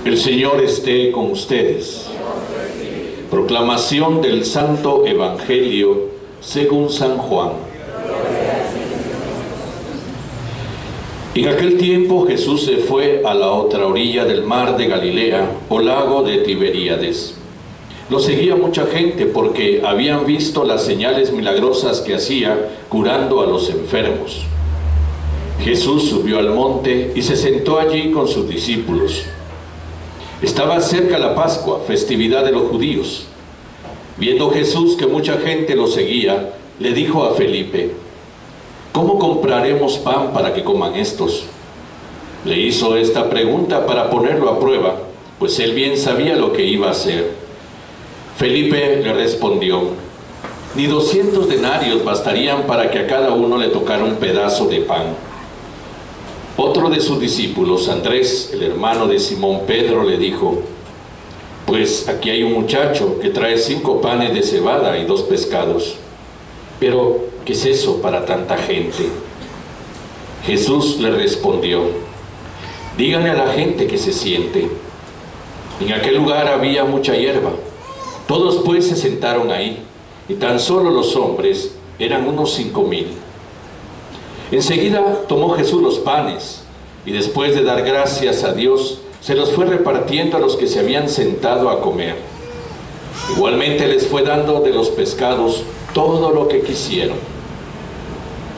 El Señor esté con ustedes. Proclamación del Santo Evangelio según San Juan. En aquel tiempo Jesús se fue a la otra orilla del mar de Galilea, o lago de Tiberíades. Lo seguía mucha gente porque habían visto las señales milagrosas que hacía curando a los enfermos. Jesús subió al monte y se sentó allí con sus discípulos. Estaba cerca la Pascua, festividad de los judíos. Viendo Jesús que mucha gente lo seguía, le dijo a Felipe: ¿cómo compraremos pan para que coman estos? Le hizo esta pregunta para ponerlo a prueba, pues él bien sabía lo que iba a hacer. Felipe le respondió: ni 200 denarios bastarían para que a cada uno le tocara un pedazo de pan. Otro de sus discípulos, Andrés, el hermano de Simón Pedro, le dijo: pues aquí hay un muchacho que trae 5 panes de cebada y 2 pescados. Pero, ¿qué es eso para tanta gente? Jesús le respondió: díganle a la gente que se siente. En aquel lugar había mucha hierba. Todos pues se sentaron ahí, y tan solo los hombres eran unos 5,000. Enseguida tomó Jesús los panes, y después de dar gracias a Dios, se los fue repartiendo a los que se habían sentado a comer. Igualmente les fue dando de los pescados todo lo que quisieron.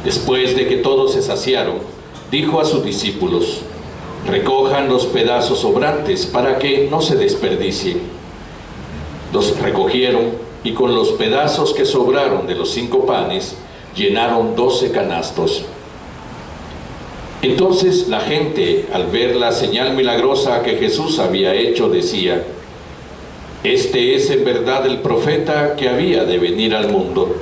Después de que todos se saciaron, dijo a sus discípulos: recojan los pedazos sobrantes para que no se desperdicien. Los recogieron, y con los pedazos que sobraron de los 5 panes, llenaron 12 canastos. Entonces la gente, al ver la señal milagrosa que Jesús había hecho, decía: este es en verdad el profeta que había de venir al mundo.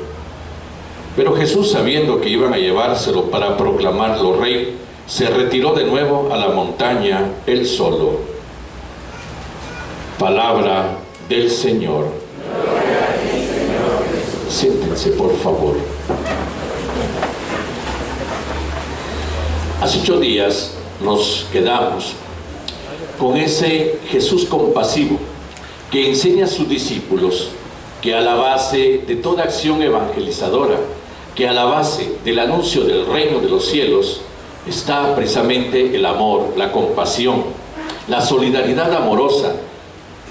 Pero Jesús, sabiendo que iban a llevárselo para proclamarlo rey, se retiró de nuevo a la montaña él solo. Palabra del Señor. Gloria a ti, Señor. Siéntense, por favor. Hace 8 días nos quedamos con ese Jesús compasivo que enseña a sus discípulos que a la base de toda acción evangelizadora, que a la base del anuncio del reino de los cielos, está precisamente el amor, la compasión, la solidaridad amorosa,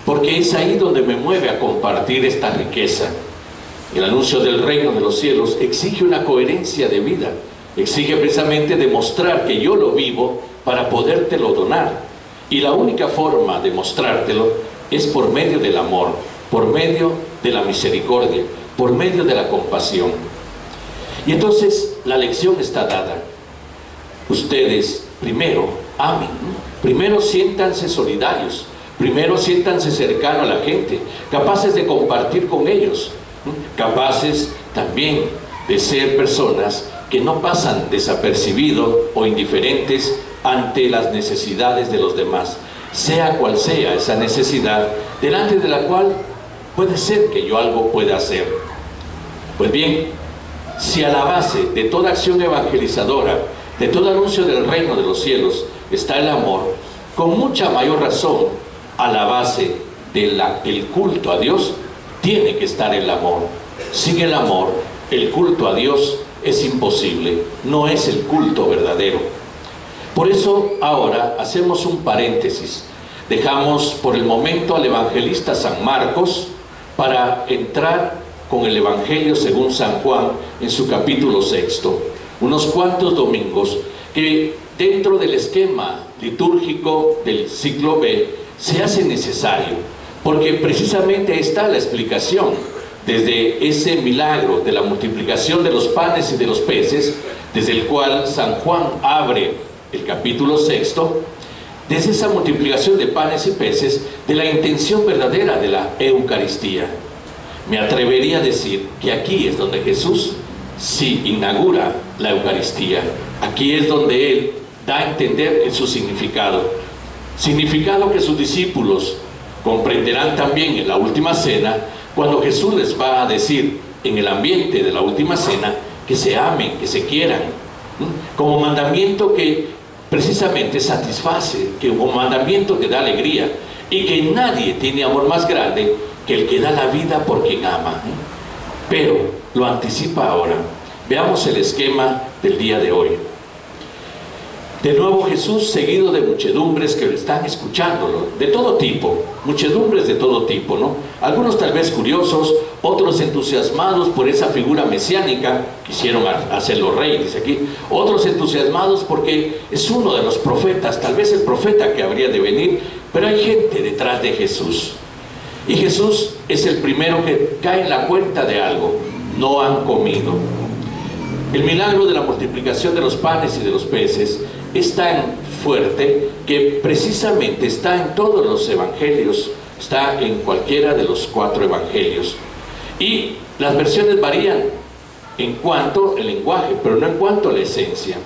porque es ahí donde me mueve a compartir esta riqueza. El anuncio del reino de los cielos exige una coherencia de vida, exige precisamente demostrar que yo lo vivo para podértelo donar. Y la única forma de mostrártelo es por medio del amor, por medio de la misericordia, por medio de la compasión. Y entonces la lección está dada. Ustedes primero amen, primero siéntanse solidarios, primero siéntanse cercanos a la gente, capaces de compartir con ellos, capaces también de ser personas que no pasan desapercibidos o indiferentes ante las necesidades de los demás, sea cual sea esa necesidad, delante de la cual puede ser que yo algo pueda hacer. Pues bien, si a la base de toda acción evangelizadora, de todo anuncio del reino de los cielos, está el amor, con mucha mayor razón, a la base del culto a Dios, tiene que estar el amor. Sin el amor, el culto a Dios es imposible, no es el culto verdadero. Por eso ahora hacemos un paréntesis, dejamos por el momento al evangelista San Marcos para entrar con el Evangelio según San Juan en su capítulo 6, unos cuantos domingos que dentro del esquema litúrgico del siglo B se hace necesario, porque precisamente está la explicación desde ese milagro de la multiplicación de los panes y de los peces, desde el cual San Juan abre el capítulo 6, desde esa multiplicación de panes y peces, de la intención verdadera de la Eucaristía. Me atrevería a decir que aquí es donde Jesús sí inaugura la Eucaristía. Aquí es donde Él da a entender en su significado. Significado que sus discípulos comprenderán también en la última cena, cuando Jesús les va a decir en el ambiente de la última cena que se amen, que se quieran, como mandamiento que precisamente satisface, que un mandamiento que da alegría, y que nadie tiene amor más grande que el que da la vida por quien ama. Pero lo anticipa ahora. Veamos el esquema del día de hoy. De nuevo Jesús, seguido de muchedumbres que están escuchándolo, de todo tipo, muchedumbres de todo tipo, ¿no? Algunos tal vez curiosos, otros entusiasmados por esa figura mesiánica, quisieron hacerlo rey, dice aquí, otros entusiasmados porque es uno de los profetas, tal vez el profeta que habría de venir, pero hay gente detrás de Jesús. Y Jesús es el primero que cae en la cuenta de algo: no han comido. El milagro de la multiplicación de los panes y de los peces es tan fuerte que precisamente está en todos los evangelios, está en cualquiera de los 4 evangelios. Y las versiones varían en cuanto al lenguaje, pero no en cuanto a la esencia.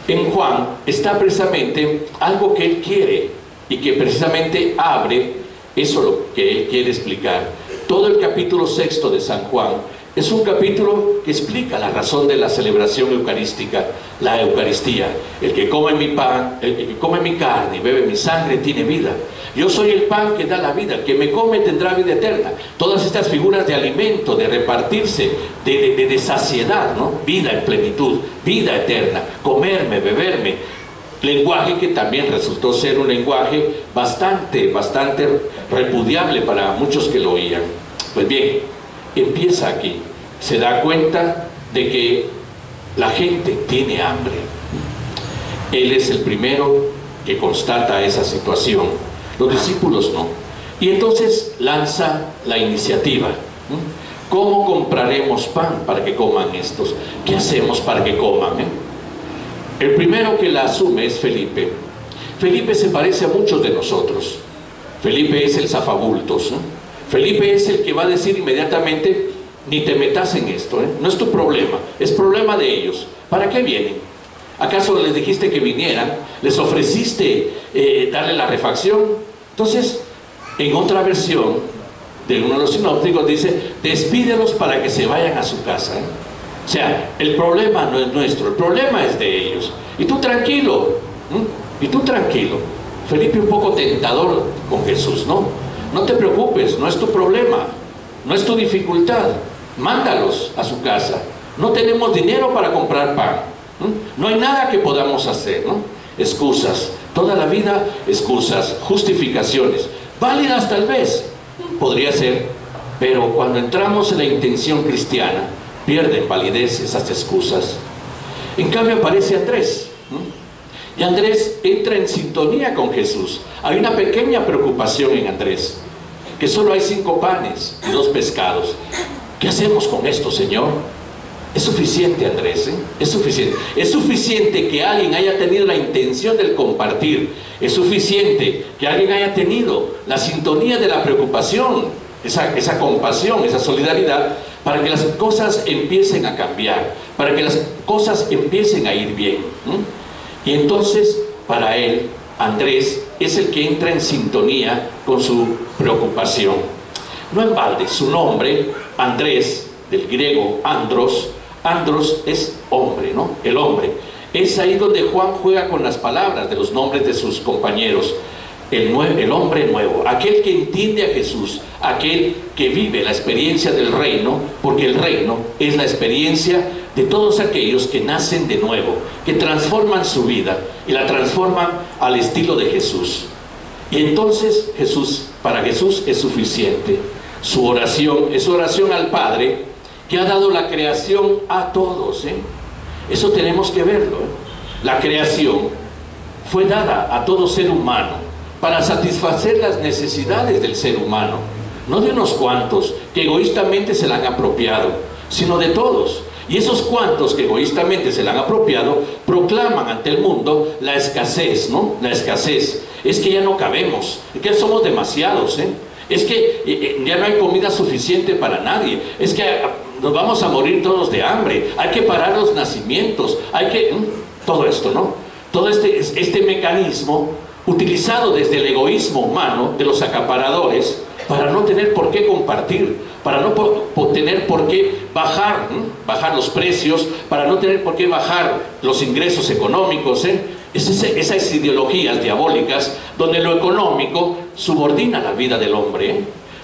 En Juan está precisamente algo que él quiere y que precisamente abre eso lo que él quiere explicar. Todo el capítulo 6 de San Juan es un capítulo que explica la razón de la celebración eucarística, la Eucaristía. El que come mi pan, el que come mi carne y bebe mi sangre tiene vida. Yo soy el pan que da la vida, el que me come tendrá vida eterna. Todas estas figuras de alimento, de repartirse, de saciedad, ¿no? Vida en plenitud, vida eterna, comerme, beberme. Lenguaje que también resultó ser un lenguaje bastante repudiable para muchos que lo oían. Pues bien, empieza aquí, se da cuenta de que la gente tiene hambre. Él es el primero que constata esa situación, los discípulos no. Y entonces lanza la iniciativa. ¿Cómo compraremos pan para que coman estos? ¿Qué hacemos para que coman? El primero que la asume es Felipe. Felipe se parece a muchos de nosotros. Felipe es el zafabultos, ¿no? Felipe es el que va a decir inmediatamente: ni te metas en esto, no es tu problema, es problema de ellos. ¿Para qué vienen? ¿Acaso les dijiste que vinieran? ¿Les ofreciste darle la refacción? Entonces, en otra versión de uno de los sinópticos dice: despídelos para que se vayan a su casa. O sea, el problema no es nuestro, el problema es de ellos. Y tú tranquilo, y tú tranquilo. Felipe un poco tentador con Jesús, ¿no? No te preocupes, no es tu problema, no es tu dificultad. Mándalos a su casa. No tenemos dinero para comprar pan. No hay nada que podamos hacer, ¿no? Excusas, toda la vida excusas, justificaciones, válidas tal vez, podría ser, pero cuando entramos en la intención cristiana, pierden validez esas excusas. En cambio aparece Andrés, y Andrés entra en sintonía con Jesús. Hay una pequeña preocupación en Andrés, que solo hay 5 panes y 2 pescados. ¿Qué hacemos con esto, Señor? Es suficiente, Andrés, es suficiente. Es suficiente que alguien haya tenido la intención del compartir. Es suficiente que alguien haya tenido la sintonía de la preocupación, esa compasión, esa solidaridad, para que las cosas empiecen a cambiar, para que las cosas empiecen a ir bien. Y entonces, para él, Andrés es el que entra en sintonía con su preocupación. No en balde, su nombre, Andrés, del griego andros, andros es hombre, ¿no? El hombre. Es ahí donde Juan juega con las palabras de los nombres de sus compañeros. El hombre nuevo, aquel que entiende a Jesús, aquel que vive la experiencia del reino, porque el reino es la experiencia de todos aquellos que nacen de nuevo, que transforman su vida y la transforman al estilo de Jesús. Y entonces para Jesús es suficiente. Su oración es oración al Padre, que ha dado la creación a todos. Eso tenemos que verlo. La creación fue dada a todo ser humano para satisfacer las necesidades del ser humano, no de unos cuantos que egoístamente se la han apropiado, sino de todos. Y esos cuantos que egoístamente se la han apropiado proclaman ante el mundo la escasez, ¿no? La escasez. Es que ya no cabemos, es que somos demasiados, es que ya no hay comida suficiente para nadie, es que nos vamos a morir todos de hambre, hay que parar los nacimientos, hay que... todo esto, ¿no? Todo este mecanismo utilizado desde el egoísmo humano de los acaparadores para no tener por qué compartir, para no tener por qué bajar los precios, para no tener por qué bajar los ingresos económicos, esas ideologías diabólicas donde lo económico subordina la vida del hombre, ¿eh?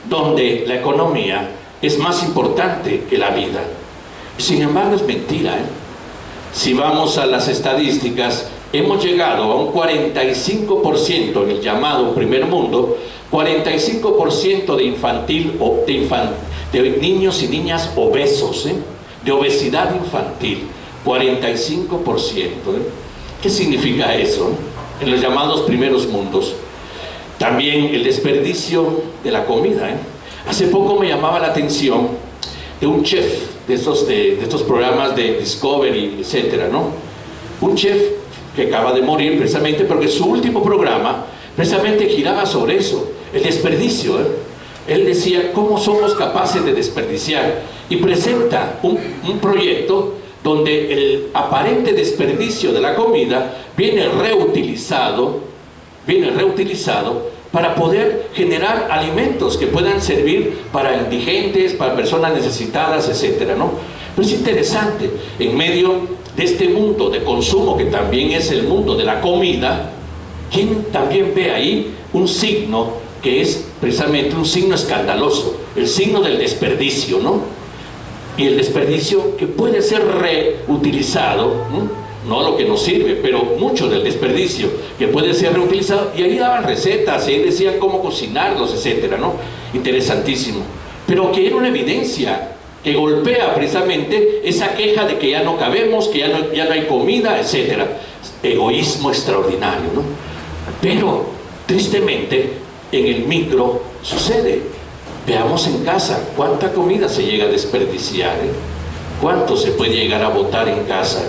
Donde la economía es más importante que la vida. Sin embargo, es mentira, ¿eh? Si vamos a las estadísticas, hemos llegado a un 45% en el llamado primer mundo, 45% de niños y niñas obesos, ¿eh? De obesidad infantil, 45%, ¿eh? ¿Qué significa eso en los llamados primeros mundos? También el desperdicio de la comida, ¿eh? Hace poco me llamaba la atención de un chef de estos programas de Discovery, etcétera, ¿no? Un chef que acaba de morir precisamente porque su último programa precisamente giraba sobre eso, el desperdicio, ¿eh? Él decía cómo somos capaces de desperdiciar y presenta un proyecto donde el aparente desperdicio de la comida viene reutilizado para poder generar alimentos que puedan servir para indigentes, para personas necesitadas, etcétera, ¿no? Pero es interesante, en medio de este mundo de consumo que también es el mundo de la comida, ¿quién también ve ahí un signo que es precisamente un signo escandaloso? El signo del desperdicio, ¿no? Y el desperdicio que puede ser reutilizado, no lo que nos sirve, pero mucho del desperdicio que puede ser reutilizado, y ahí daban recetas, y ahí decían cómo cocinarlos, etcétera, ¿no? Interesantísimo. Pero que era una evidencia que golpea precisamente esa queja de que ya no cabemos, que ya no hay comida, etcétera. Egoísmo extraordinario, ¿no? Pero, tristemente, en el micro sucede. Veamos en casa cuánta comida se llega a desperdiciar, ¿eh? Cuánto se puede llegar a botar en casa.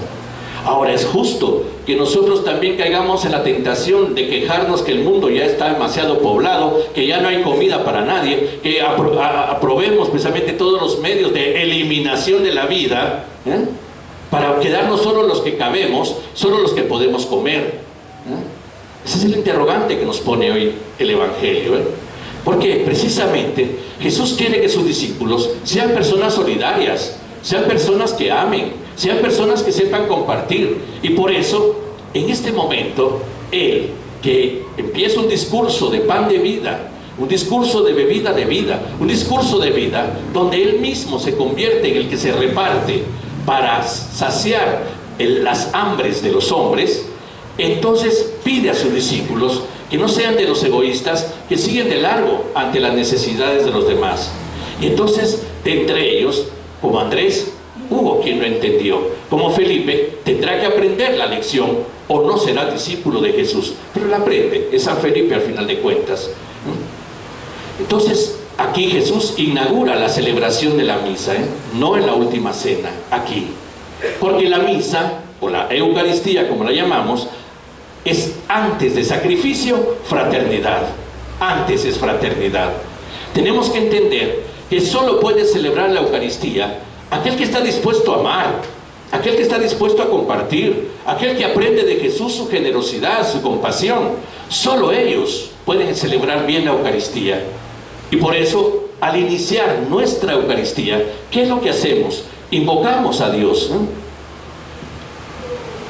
Ahora, es justo que nosotros también caigamos en la tentación de quejarnos que el mundo ya está demasiado poblado, que ya no hay comida para nadie, que aprobemos precisamente todos los medios de eliminación de la vida, ¿eh? Para quedarnos solo los que cabemos, solo los que podemos comer, ¿eh? Ese es el interrogante que nos pone hoy el Evangelio, ¿eh? Porque precisamente Jesús quiere que sus discípulos sean personas solidarias, sean personas que amen, sean personas que sepan compartir. Y por eso, en este momento, Él, que empieza un discurso de pan de vida, un discurso de bebida de vida, un discurso de vida, donde Él mismo se convierte en el que se reparte para saciar las hambres de los hombres, entonces pide a sus discípulos que no sean de los egoístas, que siguen de largo ante las necesidades de los demás. Y entonces, de entre ellos, como Andrés, hubo quien lo entendió. Como Felipe, tendrá que aprender la lección o no será discípulo de Jesús. Pero la aprende, es San Felipe al final de cuentas. Entonces, aquí Jesús inaugura la celebración de la misa, ¿eh? No en la última cena, aquí. Porque la misa, o la Eucaristía como la llamamos, es antes de sacrificio, fraternidad. Antes es fraternidad. Tenemos que entender que solo puede celebrar la Eucaristía aquel que está dispuesto a amar, aquel que está dispuesto a compartir, aquel que aprende de Jesús su generosidad, su compasión. Solo ellos pueden celebrar bien la Eucaristía. Y por eso, al iniciar nuestra Eucaristía, ¿qué es lo que hacemos? Invocamos a Dios, ¿no?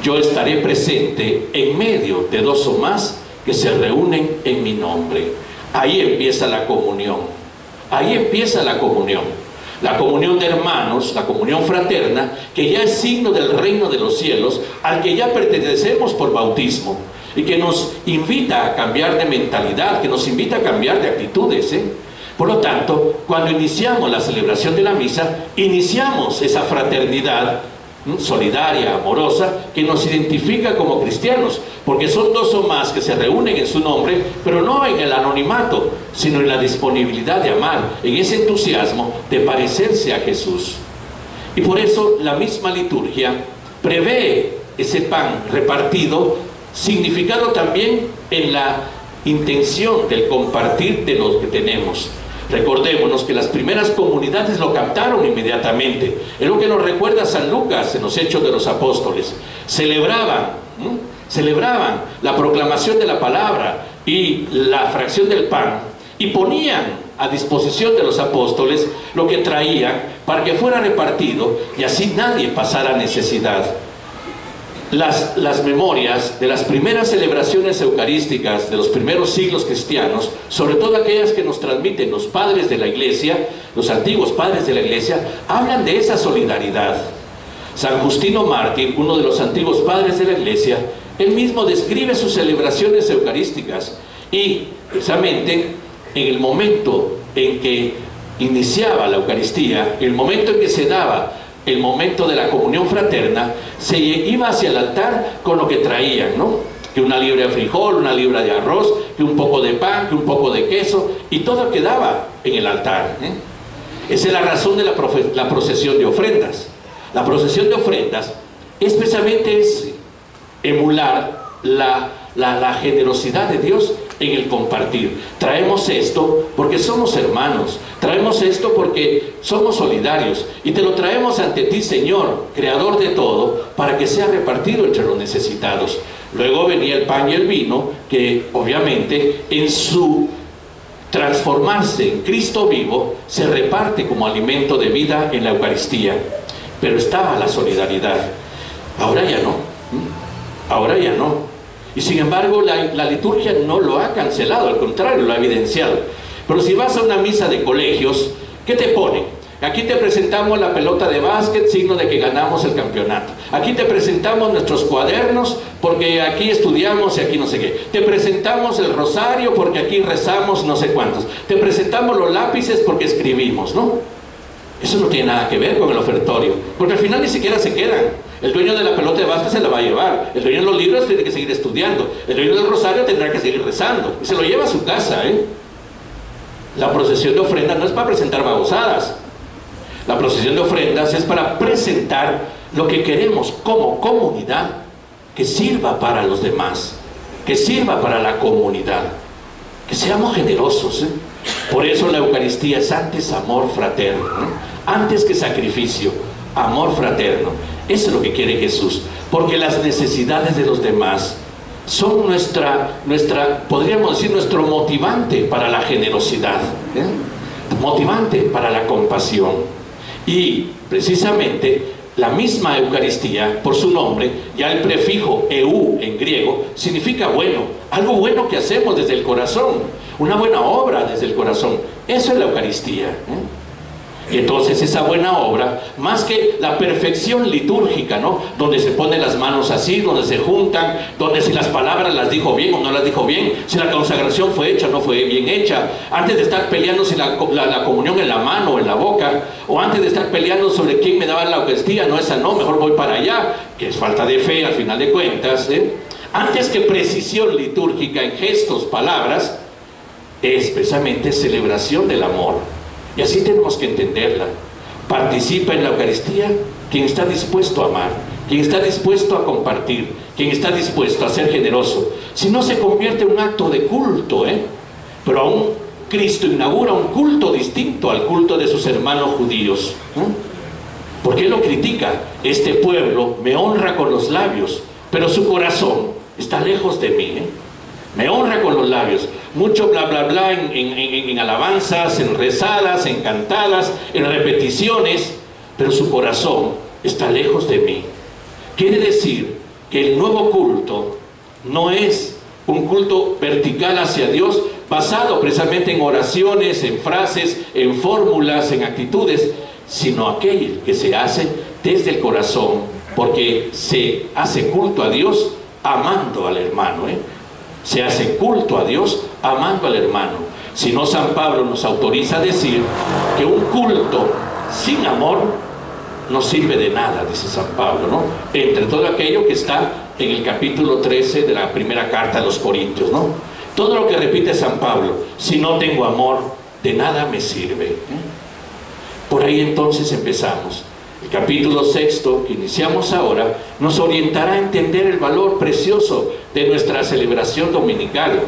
Yo estaré presente en medio de dos o más que se reúnen en mi nombre. Ahí empieza la comunión. Ahí empieza la comunión. La comunión de hermanos, la comunión fraterna, que ya es signo del reino de los cielos, al que ya pertenecemos por bautismo, y que nos invita a cambiar de mentalidad, que nos invita a cambiar de actitudes, ¿eh? Por lo tanto, cuando iniciamos la celebración de la misa, iniciamos esa fraternidad solidaria, amorosa, que nos identifica como cristianos, porque son dos o más que se reúnen en su nombre, pero no en el anonimato, sino en la disponibilidad de amar, en ese entusiasmo de parecerse a Jesús. Y por eso la misma liturgia prevé ese pan repartido, significado también en la intención del compartir de lo que tenemos. Recordémonos que las primeras comunidades lo captaron inmediatamente. Es lo que nos recuerda San Lucas en los Hechos de los Apóstoles. Celebraban la proclamación de la palabra y la fracción del pan, y ponían a disposición de los apóstoles lo que traían para que fuera repartido y así nadie pasara necesidad. las memorias de las primeras celebraciones eucarísticas de los primeros siglos cristianos, sobre todo aquellas que nos transmiten los padres de la Iglesia, los antiguos padres de la Iglesia, hablan de esa solidaridad. San Justino Mártir, uno de los antiguos padres de la Iglesia, él mismo describe sus celebraciones eucarísticas, y precisamente en el momento en que iniciaba la Eucaristía, el momento en que se daba el momento de la comunión fraterna, se iba hacia el altar con lo que traían, ¿no? Que una libra de frijol, una libra de arroz, que un poco de pan, que un poco de queso, y todo quedaba en el altar, ¿eh? Esa es la razón de la procesión de ofrendas. La procesión de ofrendas especialmente es emular la generosidad de Dios en el compartir. Traemos esto porque somos hermanos, traemos esto porque somos solidarios, y te lo traemos ante ti, Señor, creador de todo, para que sea repartido entre los necesitados. Luego venía el pan y el vino, que obviamente en su transformarse en Cristo vivo se reparte como alimento de vida en la Eucaristía. Pero estaba la solidaridad. Ahora ya no. Ahora ya no. Y sin embargo la liturgia no lo ha cancelado, al contrario, lo ha evidenciado. Pero si vas a una misa de colegios, ¿qué te ponen? Aquí te presentamos la pelota de básquet, signo de que ganamos el campeonato. Aquí te presentamos nuestros cuadernos, porque aquí estudiamos y aquí no sé qué. Te presentamos el rosario, porque aquí rezamos no sé cuántos. Te presentamos los lápices porque escribimos, ¿no? Eso no tiene nada que ver con el ofertorio, porque al final ni siquiera se quedan. El dueño de la pelota de básquet se la va a llevar, el dueño de los libros tiene que seguir estudiando, el dueño del rosario tendrá que seguir rezando, y se lo lleva a su casa, ¿eh? La procesión de ofrendas no es para presentar babosadas. La procesión de ofrendas es para presentar lo que queremos como comunidad, que sirva para los demás, que sirva para la comunidad, que seamos generosos, ¿eh? Por eso la Eucaristía es antes amor fraterno, ¿eh? Antes que sacrificio, amor fraterno. Eso es lo que quiere Jesús, porque las necesidades de los demás son podríamos decir, nuestro motivante para la generosidad, ¿eh? Motivante para la compasión. Y precisamente la misma Eucaristía, por su nombre, ya el prefijo eu en griego significa bueno, algo bueno que hacemos desde el corazón, una buena obra desde el corazón. Eso es la Eucaristía, ¿eh? Y entonces esa buena obra, más que la perfección litúrgica, ¿no? Donde se ponen las manos así, donde se juntan, donde si las palabras las dijo bien o no las dijo bien, si la consagración fue hecha o no fue bien hecha, antes de estar peleando si la comunión en la mano o en la boca, o antes de estar peleando sobre quién me daba la Eucaristía, no, esa no, mejor voy para allá, que es falta de fe al final de cuentas, ¿eh? Antes que precisión litúrgica en gestos, palabras, es precisamente celebración del amor. Y así tenemos que entenderla. Participa en la Eucaristía quien está dispuesto a amar, quien está dispuesto a compartir, quien está dispuesto a ser generoso. Si no, se convierte en un acto de culto, ¿eh? Pero aún Cristo inaugura un culto distinto al culto de sus hermanos judíos, ¿eh? ¿Por qué lo critica? Este pueblo me honra con los labios, pero su corazón está lejos de mí, ¿eh? Me honra con los labios, mucho bla bla bla en alabanzas, en rezadas, en cantadas, en repeticiones, pero su corazón está lejos de mí. Quiere decir que el nuevo culto no es un culto vertical hacia Dios, basado precisamente en oraciones, en frases, en fórmulas, en actitudes, sino aquel que se hace desde el corazón, porque se hace culto a Dios amando al hermano, ¿eh? Se hace culto a Dios amando al hermano. Si no, San Pablo nos autoriza a decir que un culto sin amor no sirve de nada, dice San Pablo, ¿no? Entre todo aquello que está en el capítulo 13 de la primera carta a los Corintios, ¿no? Todo lo que repite San Pablo, si no tengo amor, de nada me sirve, ¿eh? Por ahí entonces empezamos. El capítulo 6 que iniciamos ahora nos orientará a entender el valor precioso de nuestra celebración dominical,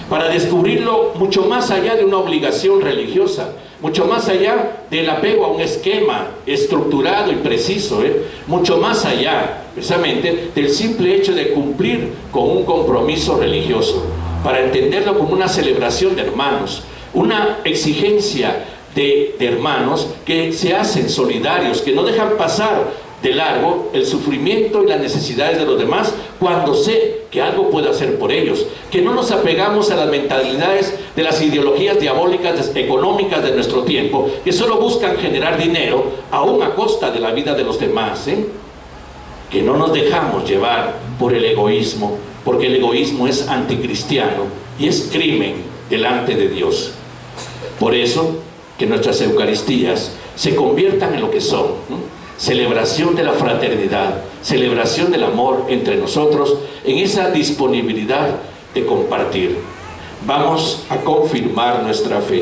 para descubrirlo mucho más allá de una obligación religiosa, mucho más allá del apego a un esquema estructurado y preciso, mucho más allá precisamente del simple hecho de cumplir con un compromiso religioso, para entenderlo como una celebración de hermanos, una exigencia de hermanos que se hacen solidarios, que no dejan pasar de largo el sufrimiento y las necesidades de los demás cuando sé que algo puedo hacer por ellos. Que no nos apegamos a las mentalidades de las ideologías diabólicas económicas de nuestro tiempo, que solo buscan generar dinero aún a costa de la vida de los demás, Que no nos dejamos llevar por el egoísmo, porque el egoísmo es anticristiano y es crimen delante de Dios. Por eso, que nuestras Eucaristías se conviertan en lo que son, celebración de la fraternidad, celebración del amor entre nosotros, en esa disponibilidad de compartir. Vamos a confirmar nuestra fe.